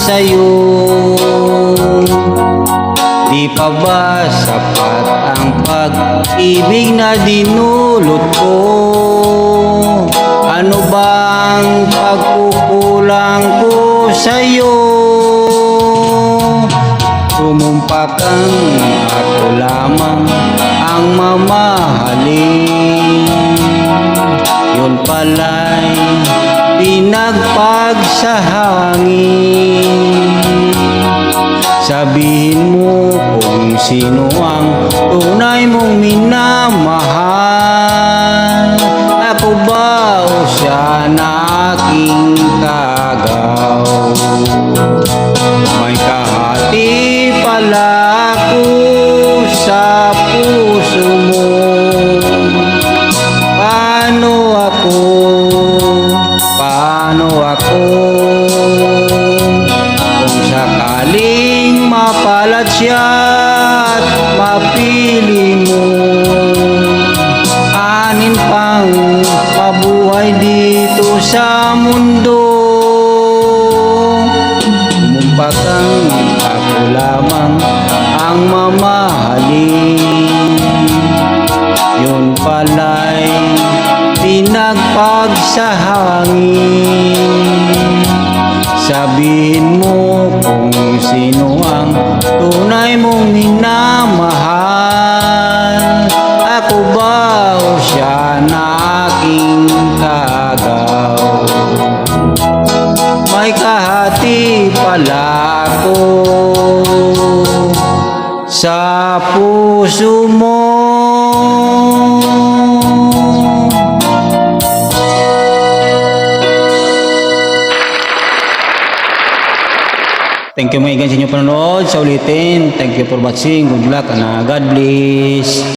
sa'yo. Di pa ba sapat ang pag-ibig na dinulot ko? Ano bang pagkukulang ko sa'yo? Sumumpa kang ako lamang ang mamahalin. Yun pala'y pinagpagsahangin. Sabihin mo kung sino ang tunay mong minamahal. Ako ba o siya na aking kagaw? May kahati pala ako sa puso mo. Paano ako? Kung sakaling mapalat siya at mapili mo, anin pang mabuhay dito sa mundo. Mumpakang ako lamang ang mamahalin. Yun pala'y pinagpagsahangin. Sabihin mo kung sino ang tunay mong minamahal. Ako ba o siya na aking kagaw? May kahati pala ako sa puso mo. Thank you mga igan sa inyong panonood. Sa ulitin, thank you for watching. Good luck and God bless.